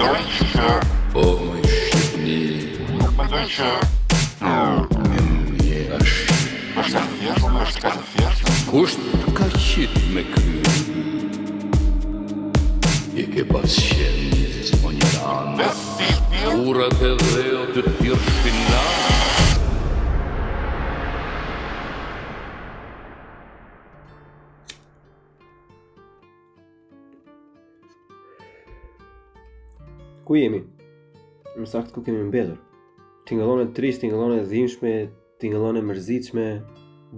O më Shqipni, kusht ka qit me kry. Je ke pas qenë si po një ranë, urat e dheo të tjërë shpinan. Ku jemi? Më saktë ku kemi mbetur? Tingëllon e trisht, tingëllon e dhimbshme, tingëllon e mërzitshme,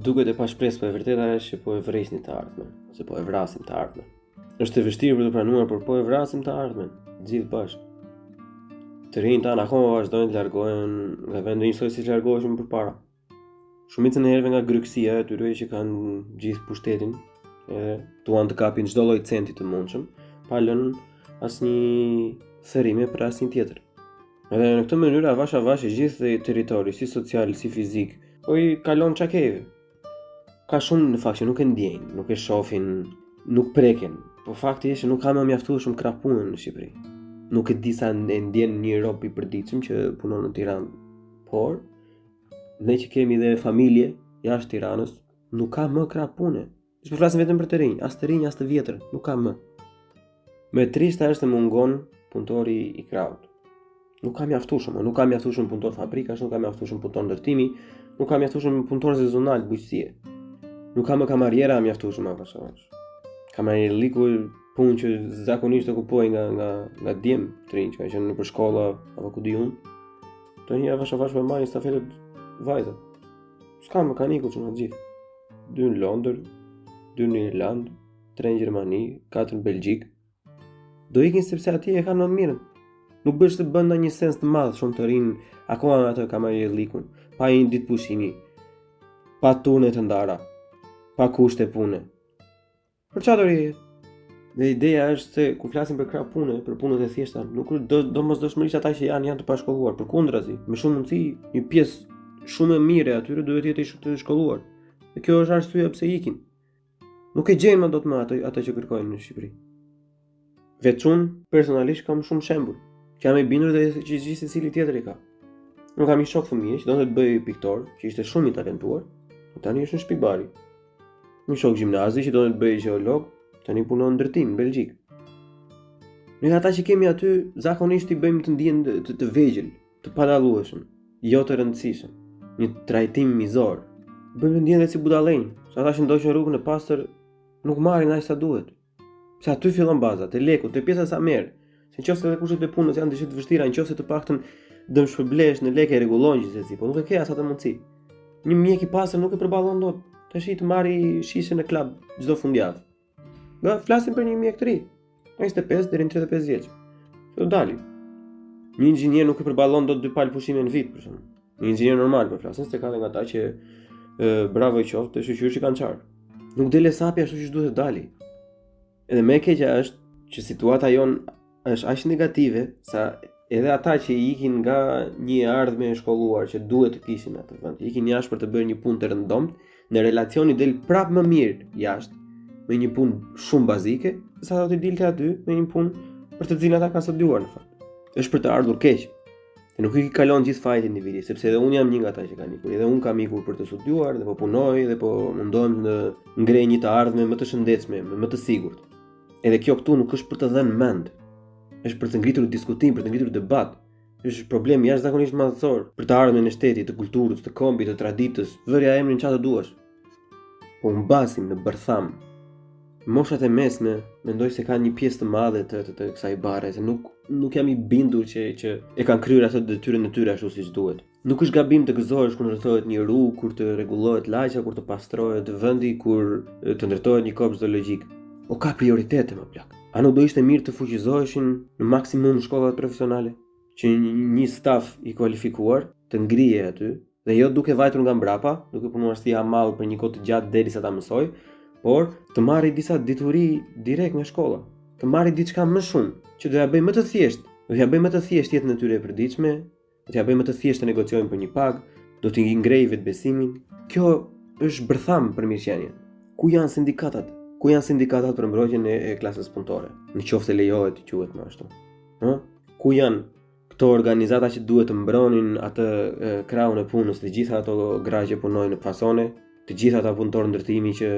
duket e pashpresë, po e vërteta është që po e vresni të ardhmen, ose po e vrasim të ardhmen. Është e vështirë për të pranuar, por po e vrasim të ardhmen, gjithë bashkë. Të rinjtë tanë akoma vazhdojnë të largohen nga vendi njësoj si largoheshim përpara. Shumicën e herëve nga gryksia e tyre që kanë gjithë pushtetin, e duan të kapin çdo lloj centi të mundshëm, pa lënë asnjë thërime për asnjë tjetër. Edhe në këtë mënyrë avash gjithë territori, si social, si fizik, po i kalon çakeve. Ka shumë në fakt që nuk e ndjejnë, nuk e shohin, nuk preken, po fakti është që nuk ka më mjaftueshëm krah punën në Shqipëri. Nuk e di sa e ndjen një rob i përditshëm që punon në Tiranë, por ne që kemi dhe familje jashtë Tiranës, nuk ka më krah pune. Po flasim vetëm për të rinj, as të rinj as të vjetër, nuk ka më. Me trishta është se mungon punëtori i krahut. Nuk ka mjaftueshëm, nuk ka mjaftueshëm punëtor fabrikash, nuk ka mjaftueshëm punëtor ndërtimi, nuk ka mjaftueshëm punëtor sezonal bujqësie. Nuk ka më kamariera mjaftueshëm avash. Kamarierliku punë që zakonisht okupoi nga djem të rinj, që janë nëpër shkolla apo ku di unë. Tani avash me marrin stafetët vajzat. S'ka mekaniku që na gjithë. 2 në Londër, 2 në Irlandë, 3 në Gjermani, 4 në Belgjik. Do ikin sepse atje e kanë më mirën. Nuk bësh të bën një sens të madh shumë të rinë akoma me atë kamarierlikun, pa një ditë pushimi, pa turne të ndara, pa kushte pune. Për çfarë do rihet? Dhe ideja është se kur flasim për krah pune, për punët e thjeshta, nuk domosdoshmërisht ata që janë të pashkolluar, përkundrazi, me shumë mundësi, një pjesë shumë e mirë e atyre duhet të jetë të shkolluar. Dhe kjo është arsyeja pse ikin. Nuk e gjejnë më dot më ato që kërkojnë në Shqipëri. Veç unë personalisht kam shumë shembull, që jam i bindur dhe që gjithë secili tjetër i ka. Unë kam një shok fëmijë që donte të bëj piktor, që ishte shumë i talentuar, tani është në shpikbari. Një shok gjimnazi që donte të bëj gjeolog, tani punon në ndërtim në Belgjik. Ne ata që kemi aty zakonisht i bëjmë të ndihen të vegjël, të padallueshëm, jo të rëndësishëm, një trajtim mizor. Bëjmë të ndihen si budallënj, sa ata që ndoqën rrugën e pastër nuk marrin aq sa duhet. Se aty fillon baza, te leku, te pjesa sa merr. Se nëse edhe kushtet e punës janë dishit të vështira, nëse të paktën dëm shpërblesh në lekë e rregullon gjithsesi, po nuk e ke as atë mundësi. Një mjek i pastër nuk e përballon dot tash të marri shishe në klub çdo fundjavë. Nga flasim për një mjek të ri, 25 deri në 35 vjeç. Do dali. Një inxhinier nuk e përballon dot 2 palë pushime në vit për shembull. Një inxhinier normal po flasin se ka edhe nga ata që bravo i qoftë të shoqërisë që kanë çar. Nuk dele sapi ashtu siç duhet të dali. Edhe më e keqja është që situata jon është aq negative sa edhe ata që ikin nga një ardhmë e shkolluar që duhet të kishin atë vend, ikin jashtë për të bërë një punë të rëndomt, në relacion i del prapë më mirë jashtë me një punë shumë bazike, sa do të dilte aty me një punë për të cilën ata kanë studiuar në fakt. Është për të ardhur keq. Dhe nuk i kalon gjithë fajti individi, sepse edhe unë jam një nga ata që kanë ikur, edhe unë kam ikur për të studiuar dhe po punoj dhe po mundohem të ngrej një të ardhme më të shëndetshme, më të sigurt. Edhe kjo këtu nuk është për të dhënë mend. Është për të ngritur diskutim, për të ngritur debat. Është problem jashtëzakonisht madhësor për të ardhmen e shtetit, të kulturës, të kombit, të traditës, vërja emrin çfarë duash. Po mbasim në bërtham. Moshat e mesme mendoj se kanë një pjesë të madhe të kësaj bare, se nuk jam i bindur që e kanë kryer ato detyrën e tyre ashtu siç duhet. Nuk është gabim të gëzohesh kur ndërtohet një rrugë, kur të rregullohet lagja, kur të pastrohet vendi, kur të ndërtohet një kopsh zoologjik. O ka prioritete më plak. A nuk do ishte mirë të fuqizoheshin në maksimum shkollat profesionale, që një staf i kualifikuar të ngrihej aty dhe jo duke vajtur nga mbrapa, duke punuar si hamall për një kohë të gjatë derisa ta mësoj, por të marrë disa dituri direkt nga shkolla, të marrë diçka më shumë, që do ja bëjë më të thjeshtë, do ja bëjë më të thjeshtë jetën e tyre e përditshme, do ja bëjë më të thjeshtë të negociojnë për një pagë, do t'i ngrejë vetbesimin. Kjo është bërtham për mirëqenien. Ku janë sindikatat? Ku janë sindikatat për mbrojtjen e klasës punëtore? Në qoftë se lejohet të quhet më ashtu. Ku janë këto organizata që duhet të mbronin atë krahun e punës, të gjitha ato gra që punojnë në fasone, të gjitha ata punëtorë ndërtimi që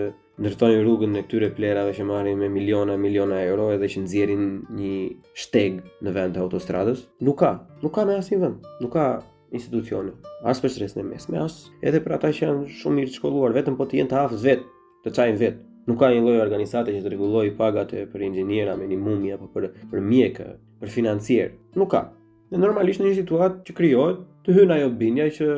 ndërtojnë rrugën e këtyre plerave që marrin me miliona euro edhe që nxjerrin një shteg në vend të autostradës. Nuk ka në asnjë vend, nuk ka institucione, as për shtresën e mesme, as edhe për ata që janë shumë mirë të shkolluar, vetëm po të jenë të afës vetë, të çajnë vetë. Nuk ka një lloj organizate që të rregullojë pagat për inxhiniera minimumi apo për mjekë, për financier. Nuk ka. Dhe normalisht në një situatë që krijohet, të hyn ajo bindja që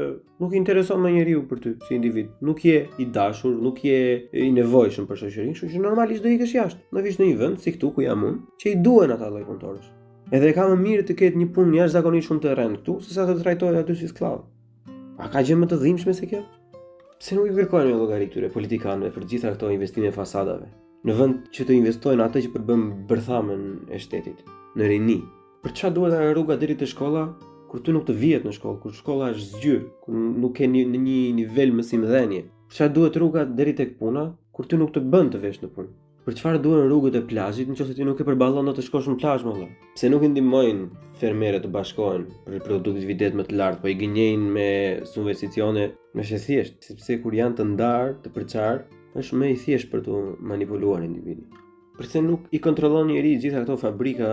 nuk i intereson më njeriu për ty si individ. Nuk je i dashur, nuk je i nevojshëm për shoqërinë, kështu që normalisht do ikesh jashtë. Do vish në një vend si këtu ku jam unë, që i duhen ata lloj punëtorësh. Edhe ka më mirë të ketë një punë jashtëzakonisht shumë të rëndë këtu, sesa të trajtohet aty si skllav. A ka gjë më të dhimbshme se kjo? Pse nuk i kërkojnë një llogari këtyre politikanëve për gjitha këto investime fasadave, në vend që të investojnë atë që përbën bërthamën e shtetit, në rini? Për çfarë duhet rruga deri te shkolla kur ty nuk të vihet në shkollë, kur shkolla është zgjyrë, kur nuk ke në një nivel mësimdhënie? Për çfarë duhet rruga deri tek puna kur ty nuk të bën të vesh në punë? Për çfarë duhen rrugët e plazhit nëse ti nuk e përballon të shkosh në plazh më valla? Pse nuk i ndihmojnë fermerët të bashkohen për produktivitet më të lartë, po i gënjejnë me subvencione me thjesht, sepse kur janë të ndarë, të përçar, është më i thjesht për të manipuluar individin. Përse nuk i kontrollon njëri gjitha këto fabrika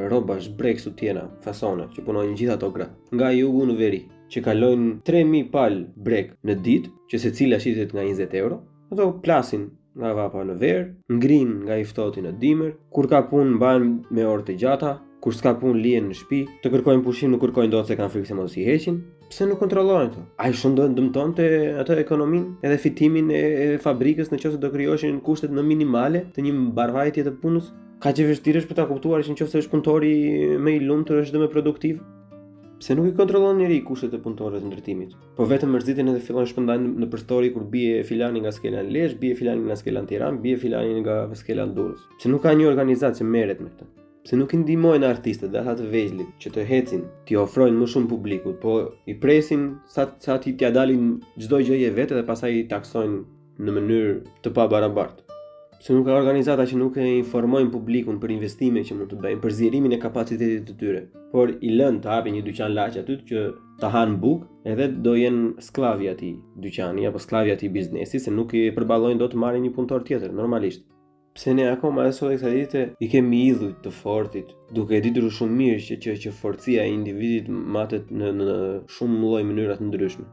rrobash, brek, sutjena, fasona që punojnë gjitha ato gra, nga jugu në veri, që kalojnë 3000 pal brek në ditë, që secila shitet nga 20 euro, ato plasin nga vapa në verë, ngrin nga i ftohti në dimër, kur ka punë mbajnë me orë të gjata, kur s'ka punë lihen në shtëpi, të kërkojnë pushim nuk kërkojnë dot se kanë frikë se mos i heqin. Pse nuk kontrollojnë këto? Ai shumë do dëmtonte atë ekonominë, edhe fitimin e fabrikës nëse do krijoheshin kushtet në minimale të një mbarvajtje të punës. Ka që vështirë është për ta kuptuar që nëse është punëtori më i lumtur është dhe më produktiv. Pse nuk i kontrollon njëri kushtet e punëtorëve të ndërtimit? Po vetëm mërziten edhe fillojnë shpërndajnë në përstori kur bie filani nga skela në Lezhë, bie filani nga skela në Tiranë, bie filani nga skela në Durrës. Pse nuk ka një organizatë që merret me këtë? Pse nuk i ndihmojnë artistët dhe ata të vegjëlit që të ecin, t'i ofrojnë më shumë publikut, po i presin sa ti t'ia dalin çdo gjë e vetë dhe pastaj i taksojnë në mënyrë të pabarabartë. Pse nuk ka organizata që nuk e informojnë publikun për investime që mund të bëjnë, për zgjerimin e kapacitetit të tyre, por i lënë të hapin një dyqan laç aty që ta hanë bukë edhe do jenë skllavi atij dyqani apo skllavi atij biznesi, se nuk i përballojnë dot të marrin një punëtor tjetër normalisht. Pse ne akoma edhe sot kësaj dite i kemi idhujt të fortit, duke e ditur shumë mirë që forcia e individit matet në shumë lloj mënyra të ndryshme.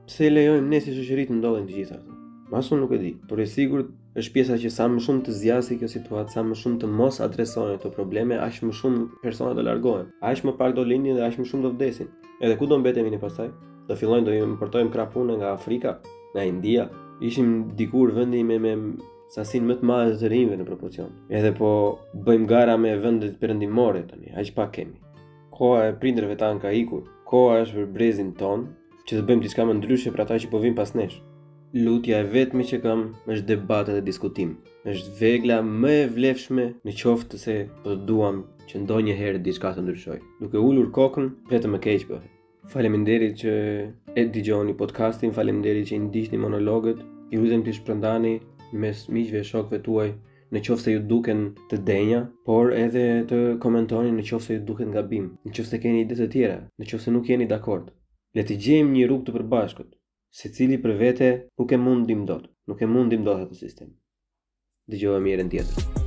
Pse lejojmë ne si shoqëri të ndodhin të gjitha këto? Masun nuk e di, por e sigurt është pjesa që sa më shumë të zgjasë kjo situatë, sa më shumë të mos adresohen këto probleme, aq më shumë persona do largohen, aq më pak do lindin dhe aq më shumë do vdesin. Edhe ku do mbetemi ne pastaj? Do fillojnë do importojmë krah pune nga Afrika, nga India. Ishim dikur vendi me sasinë më të madhe të rinjve në proporcion. Edhe po bëjmë gara me vendet perëndimore tani, aq pak kemi. Koha e prindërve tan ka ikur. Koha është për brezin ton, që të bëjmë diçka më ndryshe për ata që po vinë pas nesh. Lutja e vetme që kam është debate dhe diskutim. Është vegla më e vlefshme në qoftë se po duam që ndonjëherë diçka të ndryshojë. Duke ulur kokën, vetëm e keq bëhet. Faleminderit që e dëgjoni podcastin, faleminderit që i ndiqni monologët. Ju lutem të shpërndani mes miqve, shokëve tuaj, në qoftë se ju duken të denja, por edhe të komentoni në qoftë se ju duket gabim, në qoftë se keni ide të tjera, në qoftë se nuk jeni dakord. Le të gjejmë një rrugë të përbashkët. Secili për vete nuk e mundim dot atë sistem. Dëgjohemi herën tjetër.